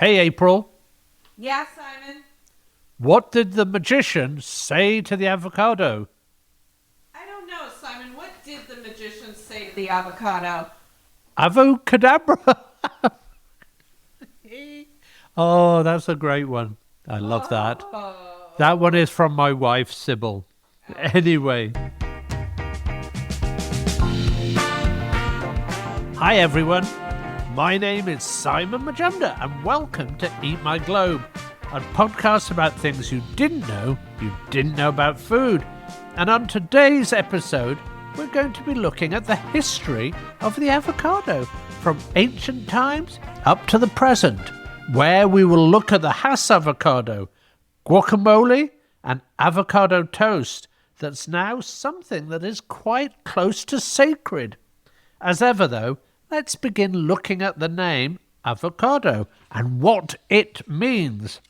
Hey, April. Yeah, Simon. What did the magician say to the avocado? I don't know, Simon. What did the magician say to the avocado? Avocadabra. Oh, that's a great one. I love that. Oh. That one is from my wife, Sybil. Anyway. Hi, everyone. My name is Simon Majumdar, and welcome to Eat My Globe, a podcast about things you didn't know about food. And on today's episode, we're going to be looking at the history of the avocado, from ancient times up to the present, where we will look at the Hass avocado, guacamole, and avocado toast that's now something that is quite close to sacred. As ever, though, let's begin looking at the name avocado and what it means.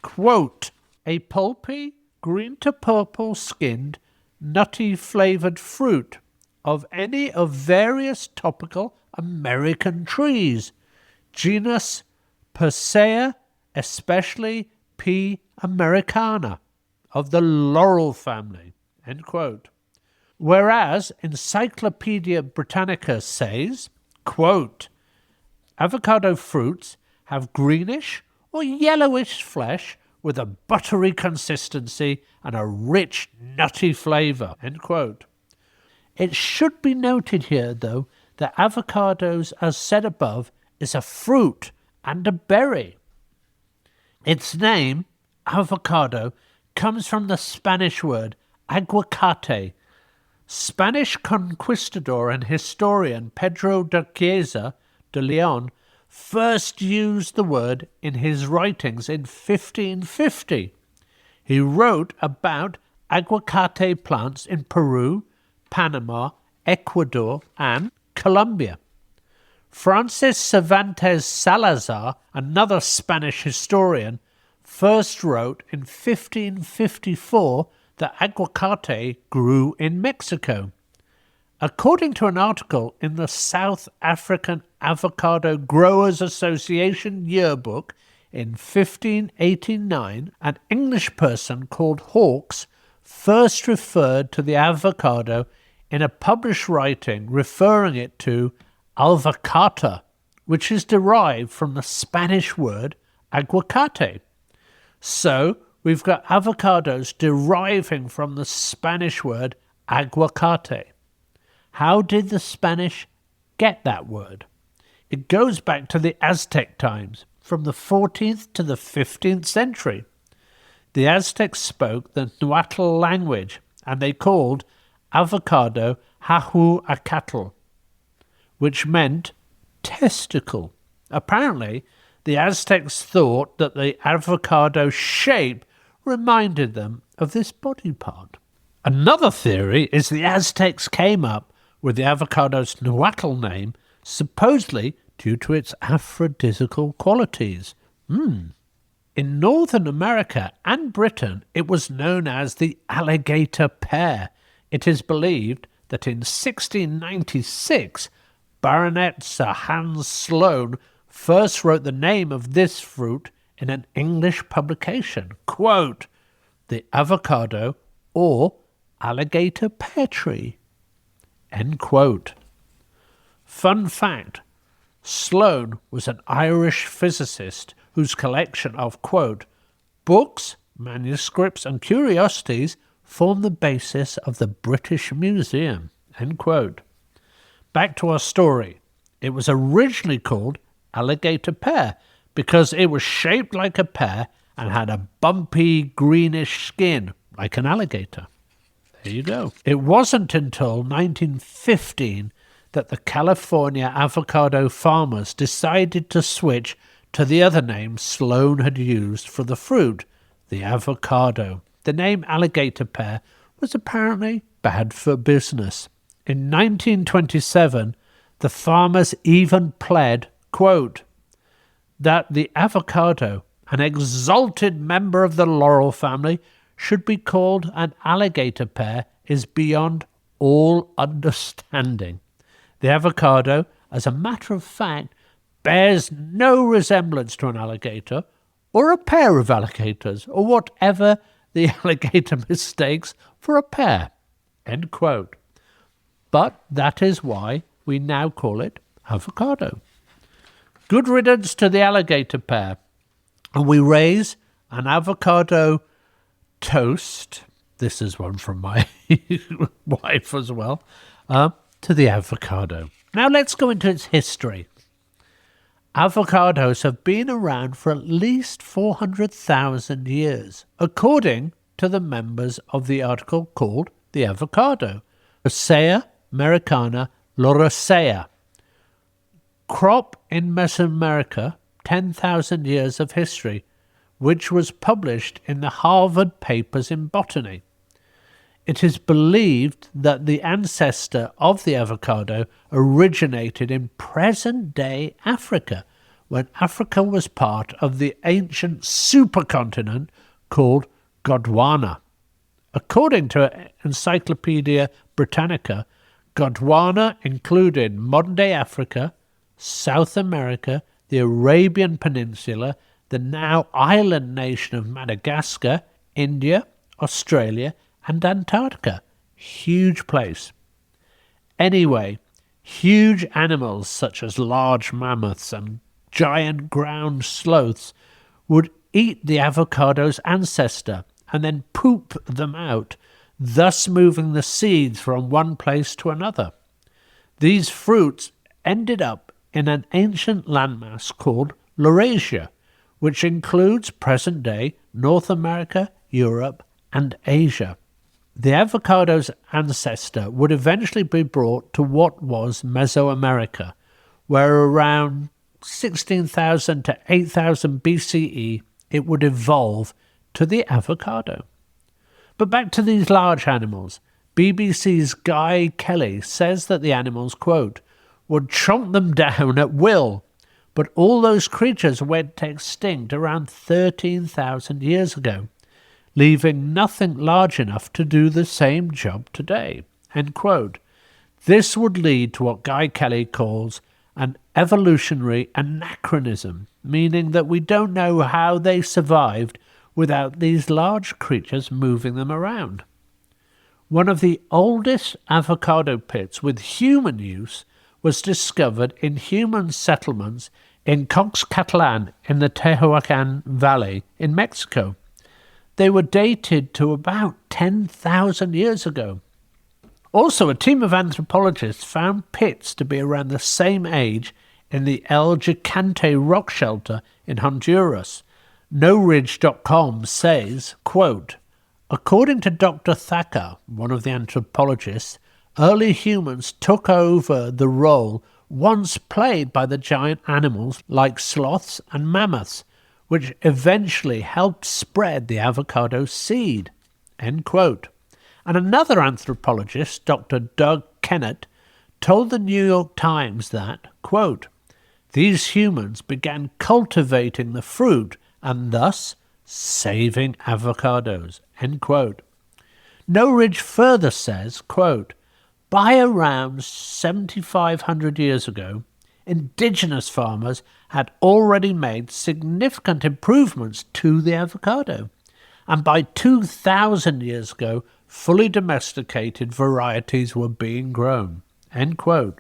Quote, a pulpy, green to purple skinned, nutty flavoured fruit of any of various topical American trees. Genus Persea, especially P. americana, of the laurel family. End quote. Whereas Encyclopedia Britannica says, quote, avocado fruits have greenish or yellowish flesh with a buttery consistency and a rich, nutty flavour. End quote. It should be noted here, though, that avocados, as said above, is a fruit and a berry. Its name, avocado, comes from the Spanish word aguacate. Spanish conquistador and historian Pedro de Chiesa de Leon first used the word in his writings in 1550. He wrote about aguacate plants in Peru, Panama, Ecuador, and Colombia. Francis Cervantes Salazar, another Spanish historian, first wrote in 1554 that aguacate grew in Mexico. According to an article in the South African Avocado Growers Association yearbook in 1589, an English person called Hawkes first referred to the avocado in a published writing referring it to alvacata, which is derived from the Spanish word aguacate. So, we've got avocados deriving from the Spanish word aguacate. How did the Spanish get that word? It goes back to the Aztec times, from the 14th to the 15th century. The Aztecs spoke the Nahuatl language, and they called avocado Hahuacatl, which meant testicle. Apparently, the Aztecs thought that the avocado shape reminded them of this body part. Another theory is the Aztecs came up with the avocado's Nahuatl name, supposedly due to its aphrodisiacal qualities. In Northern America and Britain, it was known as the alligator pear. It is believed that in 1696, Baronet Sir Hans Sloane first wrote the name of this fruit in an English publication, quote, the avocado or alligator pear tree, end quote. Fun fact, Sloane was an Irish physicist whose collection of, quote, books, manuscripts and curiosities form the basis of the British Museum, end quote. Back to our story. It was originally called alligator pear because it was shaped like a pear and had a bumpy greenish skin like an alligator. There you go. It wasn't until 1915 that the California avocado farmers decided to switch to the other name Sloane had used for the fruit, the avocado. The name alligator pear was apparently bad for business. In 1927, the farmers even pled, quote, that the avocado, an exalted member of the laurel family, should be called an alligator pear is beyond all understanding. The avocado, as a matter of fact, bears no resemblance to an alligator or a pair of alligators or whatever the alligator mistakes for a pair." End quote. But that is why we now call it avocado. Good riddance to the alligator pair. And we raise an avocado toast. This is one from my wife as well. To the avocado. Now let's go into its history. Avocados have been around for at least 400,000 years, according to the members of the article called The Avocado, Rosaea americana lauracea. Crop in Mesoamerica, 10,000 years of history, which was published in the Harvard Papers in Botany. It is believed that the ancestor of the avocado originated in present-day Africa, when Africa was part of the ancient supercontinent called Gondwana. According to Encyclopedia Britannica, Gondwana included modern-day Africa, South America, the Arabian Peninsula, the now island nation of Madagascar, India, Australia, and Antarctica. Huge place. Anyway, huge animals such as large mammoths and giant ground sloths would eat the avocado's ancestor and then poop them out, thus moving the seeds from one place to another. These fruits ended up in an ancient landmass called Laurasia, which includes present-day North America, Europe, and Asia. The avocado's ancestor would eventually be brought to what was Mesoamerica, where around 16,000 to 8,000 BCE it would evolve to the avocado. But back to these large animals. BBC's Guy Kelly says that the animals, quote, would chomp them down at will, but all those creatures went extinct around 13,000 years ago, leaving nothing large enough to do the same job today. End quote. This would lead to what Guy Kelly calls an evolutionary anachronism, meaning that we don't know how they survived without these large creatures moving them around. One of the oldest avocado pits with human use was discovered in human settlements in Coxcatlan in the Tehuacan Valley in Mexico. They were dated to about 10,000 years ago. Also, a team of anthropologists found pits to be around the same age in the El Gigante rock shelter in Honduras. NoRidge.com says, quote, according to Dr. Thacker, one of the anthropologists, early humans took over the role once played by the giant animals like sloths and mammoths, which eventually helped spread the avocado seed. End quote. And another anthropologist, Dr. Doug Kennett, told the New York Times that, quote, these humans began cultivating the fruit and thus saving avocados. End quote. No Ridge further says, quote, by around 7,500 years ago, indigenous farmers had already made significant improvements to the avocado, and by 2,000 years ago, fully domesticated varieties were being grown. End quote.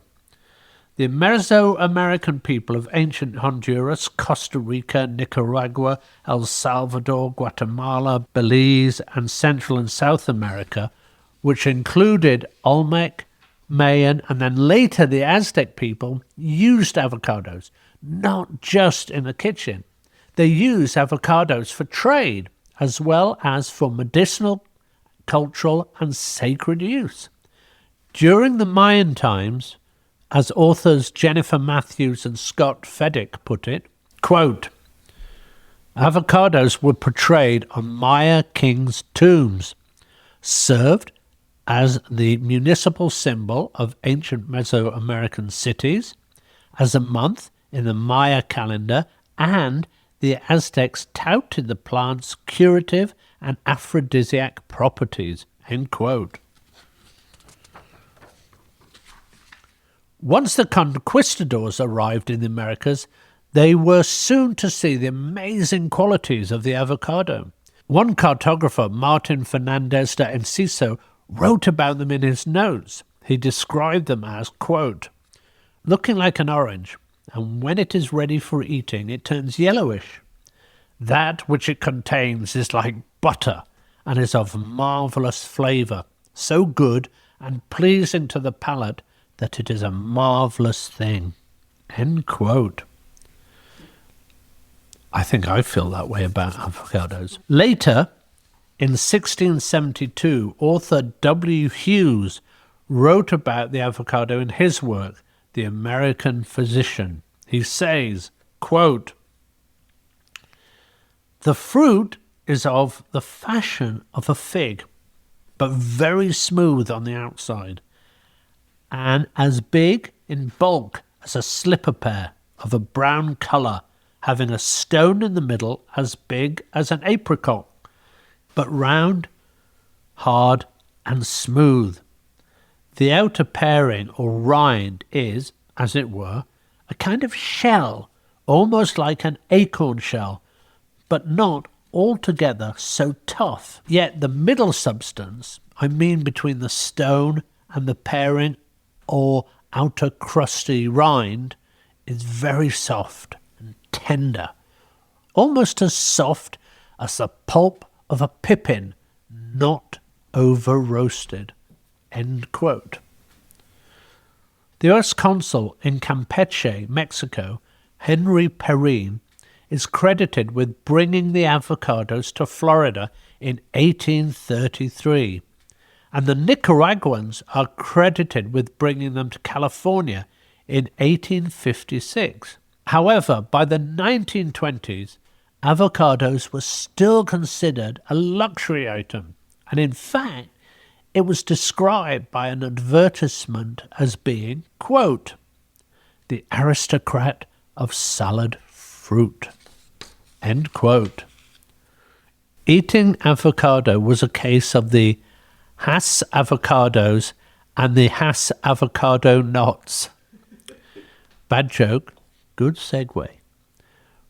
The Mesoamerican people of ancient Honduras, Costa Rica, Nicaragua, El Salvador, Guatemala, Belize, and Central and South America, which included Olmec, Mayan, and then later the Aztec people, used avocados, not just in the kitchen. They used avocados for trade, as well as for medicinal, cultural, and sacred use. During the Mayan times, as authors Jennifer Matthews and Scott Feddick put it, quote, avocados were portrayed on Maya kings' tombs, served as the municipal symbol of ancient Mesoamerican cities, as a month in the Maya calendar, and the Aztecs touted the plant's curative and aphrodisiac properties. End quote. Once the conquistadors arrived in the Americas, they were soon to see the amazing qualities of the avocado. One cartographer, Martin Fernandez de Enciso, wrote about them in his notes. He described them as, quote, looking like an orange, and when it is ready for eating, it turns yellowish. That which it contains is like butter and is of marvellous flavour, so good and pleasing to the palate that it is a marvellous thing. End quote. I think I feel that way about avocados. Later, in 1672, author W. Hughes wrote about the avocado in his work, The American Physician. He says, quote, the fruit is of the fashion of a fig, but very smooth on the outside, and as big in bulk as a slipper pear, of a brown colour, having a stone in the middle as big as an apricot, but round, hard, and smooth. The outer paring or rind is, as it were, a kind of shell, almost like an acorn shell, but not altogether so tough. Yet the middle substance, I mean between the stone and the paring or outer crusty rind, is very soft and tender, almost as soft as the pulp of a pippin, not over-roasted. End quote. The U.S. consul in Campeche, Mexico, Henry Perrine, is credited with bringing the avocados to Florida in 1833, and the Nicaraguans are credited with bringing them to California in 1856. However, by the 1920s, avocados were still considered a luxury item, and in fact, it was described by an advertisement as being, quote, the aristocrat of salad fruit, end quote. Eating avocado was a case of the Hass avocados and the Hass avocado knots. Bad joke, good segue.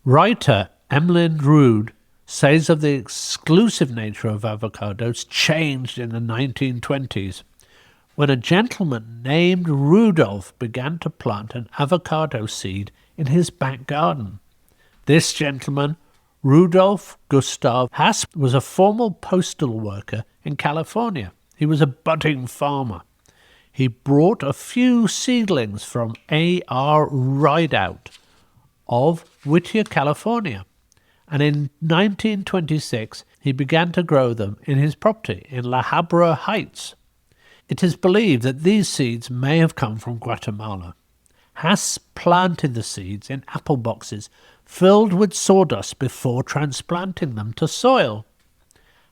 Writer Emmeline Rood says of the exclusive nature of avocados changed in the 1920s, when a gentleman named Rudolph began to plant an avocado seed in his back garden. This gentleman, Rudolph Gustav Hass, was a former postal worker in California. He was a budding farmer. He brought a few seedlings from A.R. Rideout of Whittier, California, and in 1926 he began to grow them in his property in La Habra Heights. It is believed that these seeds may have come from Guatemala. Hass planted the seeds in apple boxes filled with sawdust before transplanting them to soil.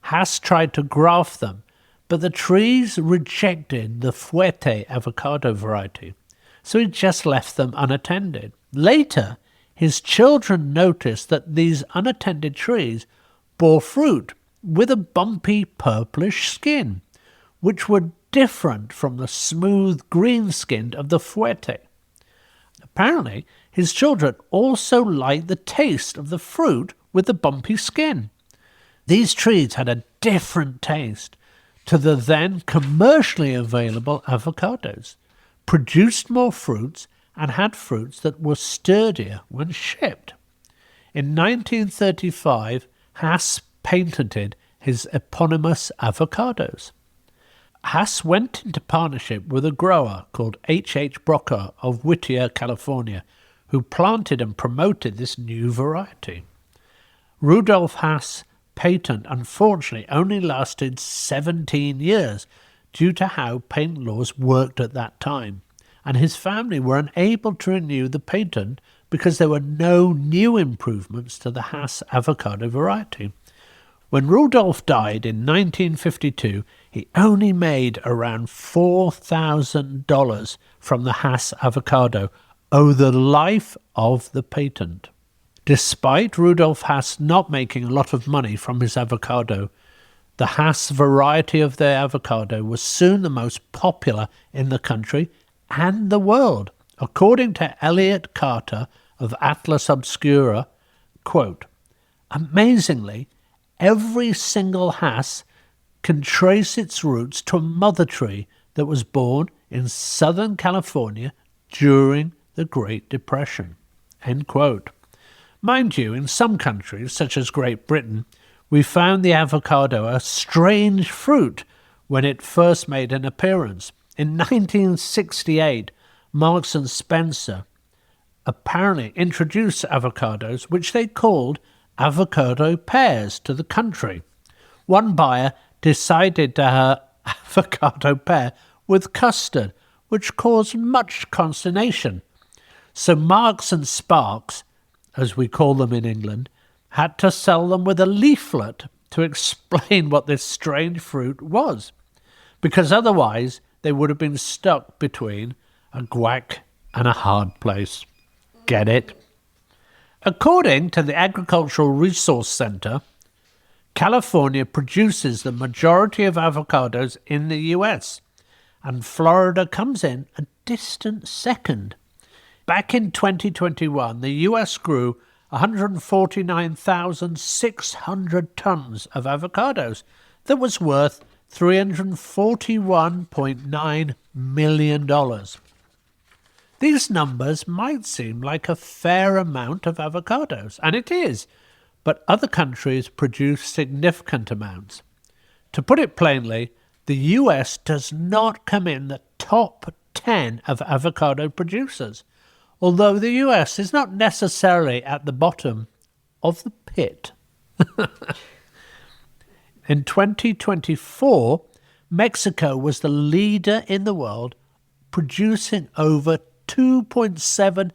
Hass tried to graft them, but the trees rejected the Fuerte avocado variety, so he just left them unattended. Later, his children noticed that these unattended trees bore fruit with a bumpy purplish skin, which were different from the smooth green skin of the Fuerte. Apparently, his children also liked the taste of the fruit with the bumpy skin. These trees had a different taste to the then commercially available avocados, produced more fruits, and had fruits that were sturdier when shipped. In 1935, Hass patented his eponymous avocados. Hass went into partnership with a grower called H. Brocker of Whittier, California, who planted and promoted this new variety. Rudolf Hass' patent unfortunately only lasted 17 years due to how patent laws worked at that time, and his family were unable to renew the patent because there were no new improvements to the Hass avocado variety. When Rudolf died in 1952, he only made around $4,000 from the Hass avocado over the life of the patent. Despite Rudolf Hass not making a lot of money from his avocado, the Hass variety of their avocado was soon the most popular in the country and the world. According to Elliot Carter of Atlas Obscura, quote, amazingly, every single Hass can trace its roots to a mother tree that was born in Southern California during the Great Depression. End quote. Mind you, in some countries, such as Great Britain, we found the avocado a strange fruit when it first made an appearance. In 1968, Marks and Spencer apparently introduced avocados, which they called avocado pears, to the country. One buyer decided to have avocado pear with custard, which caused much consternation. So Marks and Sparks, as we call them in England, had to sell them with a leaflet to explain what this strange fruit was, because otherwise they would have been stuck between a guac and a hard place. Get it? According to the Agricultural Resource Center, California produces the majority of avocados in the US, and Florida comes in a distant second. Back in 2021, the US grew 149,600 tons of avocados that was worth $341.9 million. These numbers might seem like a fair amount of avocados, and it is, but other countries produce significant amounts. To put it plainly, the US does not come in the top 10 of avocado producers, although the US is not necessarily at the bottom of the pit. In 2024, Mexico was the leader in the world, producing over 2.7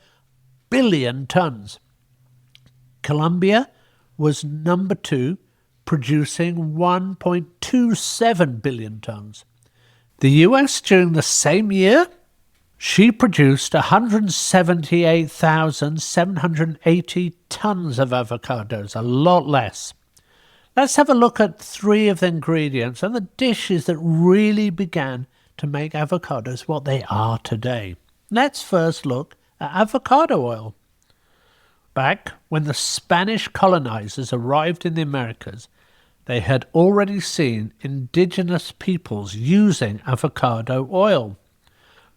billion tons. Colombia was number 2, producing 1.27 billion tons. The US during the same year, she produced 178,780 tons of avocados, a lot less. Let's have a look at 3 of the ingredients and the dishes that really began to make avocados what they are today. Let's first look at avocado oil. Back when the Spanish colonizers arrived in the Americas, they had already seen indigenous peoples using avocado oil.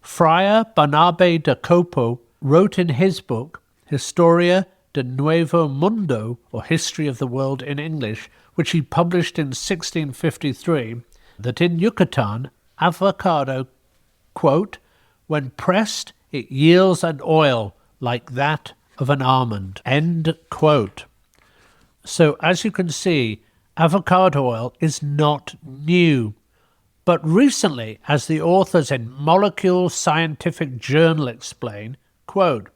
Friar Barnabe de Copo wrote in his book, Historia de Nuevo Mundo, or History of the World in English, which he published in 1653, that in Yucatan, avocado, quote, when pressed, it yields an oil like that of an almond, end quote. So as you can see, avocado oil is not new. But recently, as the authors in Molecule Scientific Journal explain, quote,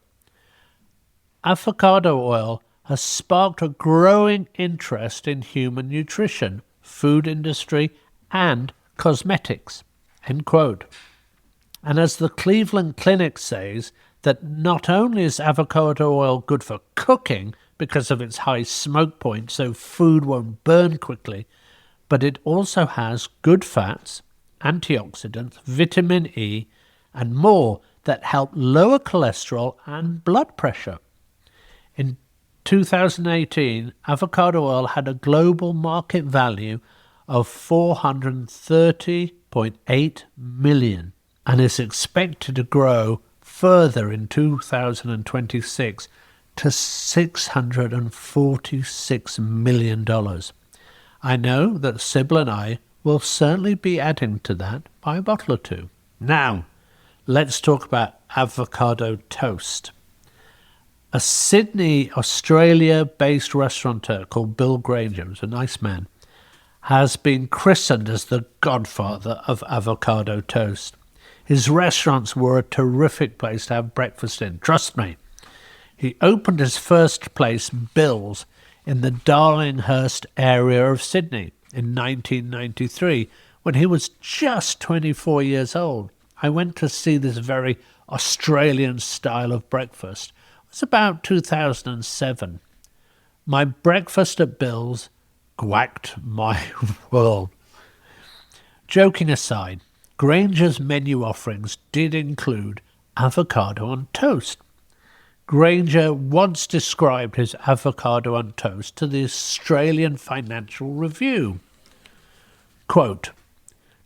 avocado oil has sparked a growing interest in human nutrition, food industry, and cosmetics, end quote. And as the Cleveland Clinic says, that not only is avocado oil good for cooking because of its high smoke point so food won't burn quickly, but it also has good fats, antioxidants, vitamin E, and more that help lower cholesterol and blood pressure. In 2018, avocado oil had a global market value of $430.8 million and is expected to grow further in 2026 to $646 million. I know that Sybil and I will certainly be adding to that by a bottle or 2. Now, let's talk about avocado toast. A Sydney, Australia-based restaurateur called Bill Granger, who's a nice man, has been christened as the godfather of avocado toast. His restaurants were a terrific place to have breakfast in, trust me. He opened his first place, Bill's, in the Darlinghurst area of Sydney in 1993, when he was just 24 years old. I went to see this very Australian style of breakfast. It was about 2007. My breakfast at Bill's quacked my world. Joking aside, Granger's menu offerings did include avocado on toast. Granger once described his avocado on toast to the Australian Financial Review. Quote,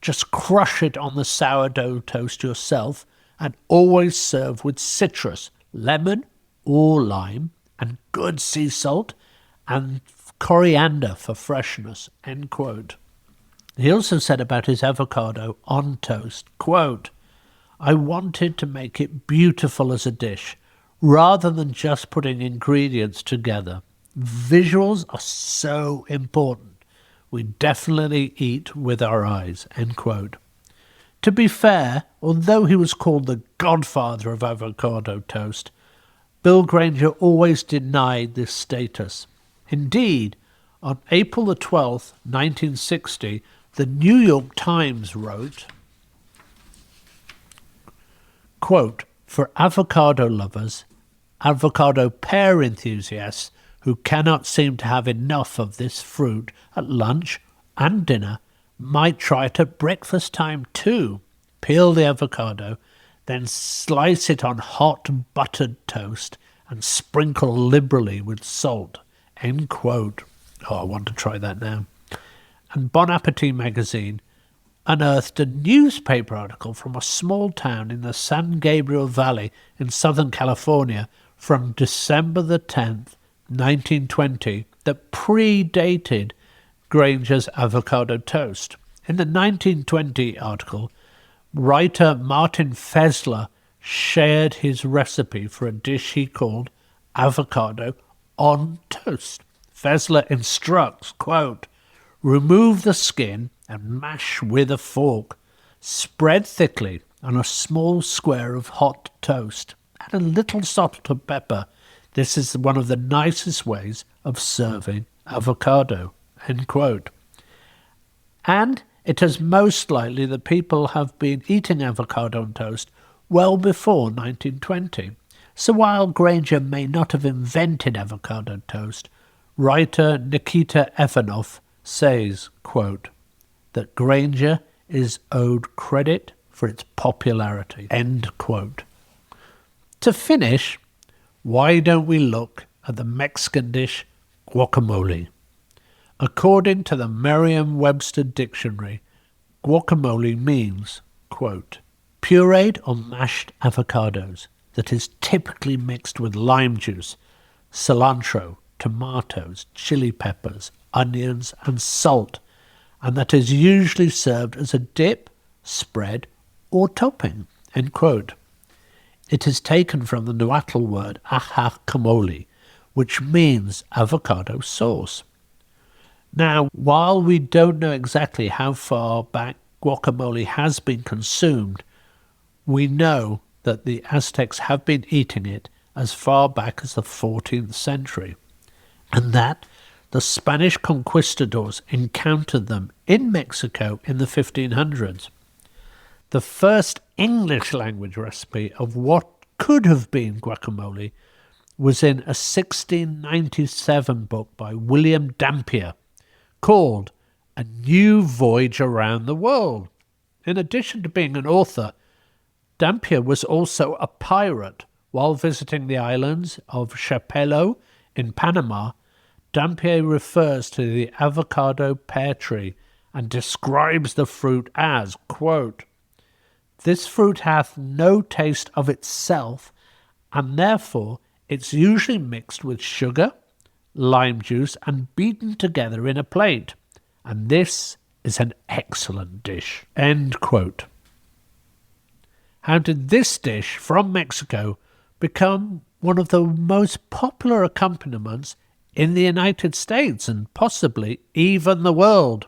"Just crush it on the sourdough toast yourself and always serve with citrus, lemon or lime, and good sea salt and coriander for freshness." End quote. He also said about his avocado on toast, quote, "I wanted to make it beautiful as a dish, rather than just putting ingredients together. Visuals are so important. We definitely eat with our eyes." End quote. To be fair, although he was called the godfather of avocado toast, Bill Granger always denied this status. Indeed, on April the 12th, 1960, the New York Times wrote, quote, "For avocado lovers, avocado pear enthusiasts who cannot seem to have enough of this fruit at lunch and dinner might try it at breakfast time too. Peel the avocado, then slice it on hot buttered toast and sprinkle liberally with salt." End quote. Oh, I want to try that now. And Bon Appetit magazine unearthed a newspaper article from a small town in the San Gabriel Valley in Southern California from December the 10th, 1920, that predated Granger's avocado toast. In the 1920 article, writer Martin Fessler shared his recipe for a dish he called avocado on toast. Fessler instructs, quote, "Remove the skin and mash with a fork. Spread thickly on a small square of hot toast. Add a little salt and pepper. This is one of the nicest ways of serving avocado." End quote. And it is most likely that people have been eating avocado on toast well before 1920. So while Granger may not have invented avocado toast, writer Nikita Evanoff says, quote, that Granger is owed credit for its popularity. End quote. To finish, why don't we look at the Mexican dish guacamole? According to the Merriam-Webster dictionary, guacamole means, quote, pureed or mashed avocados that is typically mixed with lime juice, cilantro, tomatoes, chili peppers, onions, and salt, and that is usually served as a dip, spread, or topping. End quote. It is taken from the Nahuatl word aguacamole, which means avocado sauce. Now, while we don't know exactly how far back guacamole has been consumed, we know that the Aztecs have been eating it as far back as the 14th century, and that the Spanish conquistadors encountered them in Mexico in the 1500s. The first English-language recipe of what could have been guacamole was in a 1697 book by William Dampier called A New Voyage Around the World. In addition to being an author, Dampier was also a pirate. While visiting the islands of Chapello in Panama, Dampier refers to the avocado pear tree and describes the fruit as, quote, "This fruit hath no taste of itself, and therefore it's usually mixed with sugar, lime juice, and beaten together in a plate, and this is an excellent dish." End quote. How did this dish from Mexico become one of the most popular accompaniments in the United States and possibly even the world?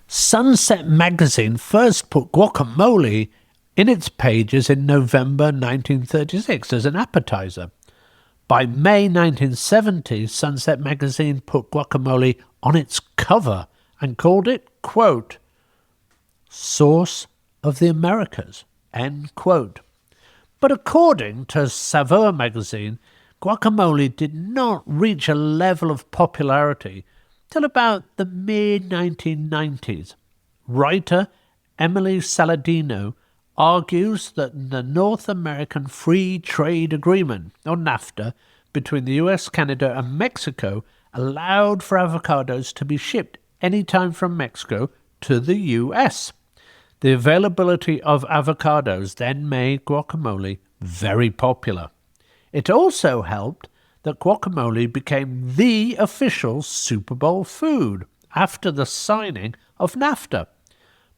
Sunset magazine first put guacamole in its pages in November 1936 as an appetizer. By May 1970, Sunset magazine put guacamole on its cover and called it, quote, "Sauce of the Americas," end quote. But according to Saveur magazine, guacamole did not reach a level of popularity till about the mid-1990s. Writer Emily Saladino, argues that the North American Free Trade Agreement, or NAFTA, between the US, Canada, and Mexico allowed for avocados to be shipped anytime from Mexico to the US. The availability of avocados then made guacamole very popular. It also helped that guacamole became the official Super Bowl food after the signing of NAFTA.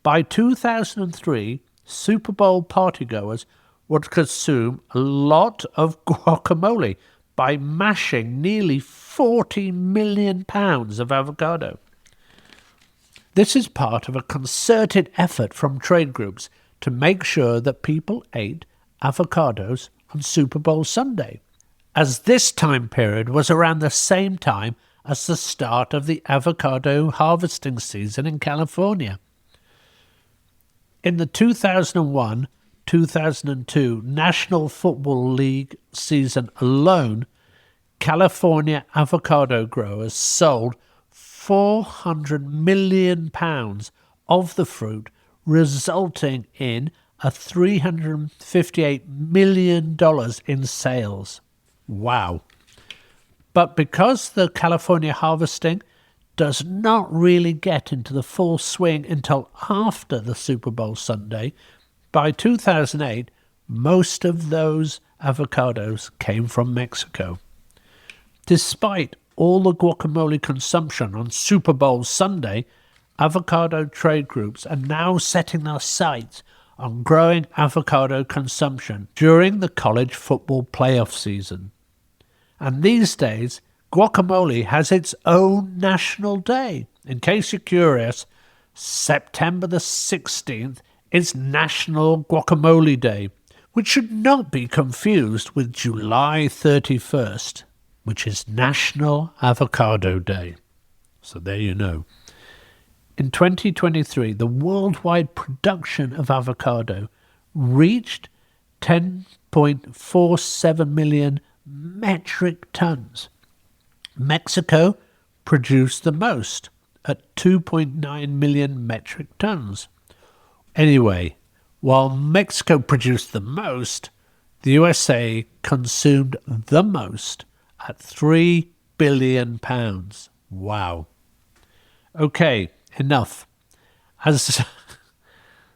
By 2003, Super Bowl partygoers would consume a lot of guacamole by mashing nearly 40 million pounds of avocado. This is part of a concerted effort from trade groups to make sure that people ate avocados on Super Bowl Sunday, as this time period was around the same time as the start of the avocado harvesting season in California. In the 2001-2002 National Football League season alone, California avocado growers sold 400 million pounds of the fruit, resulting in a $358 million in sales. Wow. But because the California harvesting does not really get into the full swing until after the Super Bowl Sunday, by 2008, most of those avocados came from Mexico. Despite all the guacamole consumption on Super Bowl Sunday, avocado trade groups are now setting their sights on growing avocado consumption during the college football playoff season. And these days, guacamole has its own national day. In case you're curious, September the 16th is National Guacamole Day, which should not be confused with July 31st, which is National Avocado Day. So there you know. In 2023, the worldwide production of avocado reached 10.47 million metric tons. Mexico produced the most at 2.9 million metric tons. Anyway, while Mexico produced the most, the USA consumed the most at 3 billion pounds. Wow. Okay, enough. As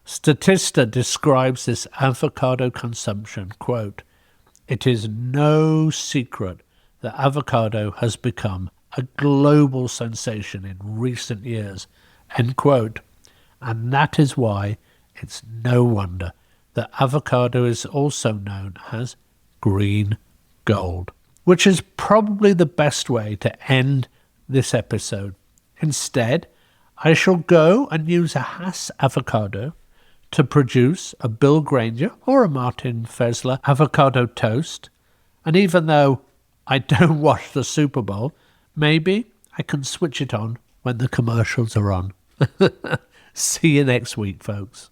Statista describes this avocado consumption, quote, "It is no secret that avocado has become a global sensation in recent years," end quote. And that is why it's no wonder that avocado is also known as green gold, which is probably the best way to end this episode. Instead, I shall go and use a Hass avocado to produce a Bill Granger or a Martin Fessler avocado toast. And even though I don't watch the Super Bowl, maybe I can switch it on when the commercials are on. See you next week, folks.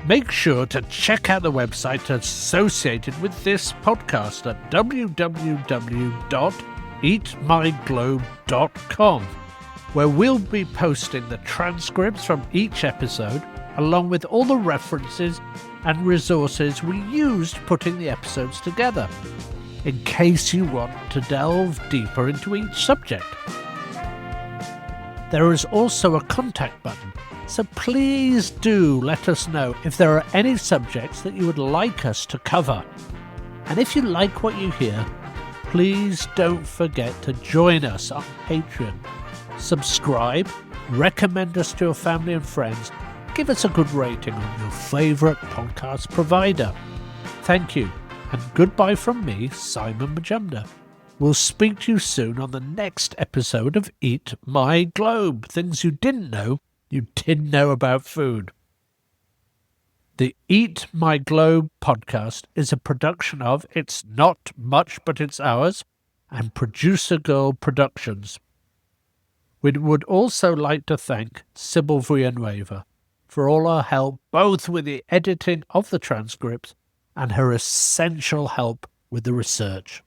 Make sure to check out the website associated with this podcast at www.eatmyglobe.com, where we'll be posting the transcripts from each episode, along with all the references and resources we used putting the episodes together, in case you want to delve deeper into each subject. There is also a contact button, so please do let us know if there are any subjects that you would like us to cover. And if you like what you hear, please don't forget to join us on Patreon. Subscribe, recommend us to your family and friends, give us a good rating on your favourite podcast provider. Thank you, and goodbye from me, Simon Majumdar. We'll speak to you soon on the next episode of Eat My Globe, things you didn't know about food. The Eat My Globe podcast is a production of It's Not Much But It's Ours and Producergirl Productions. We would also like to thank Sybil Villanueva for all her help both with the editing of the transcripts and her essential help with the research.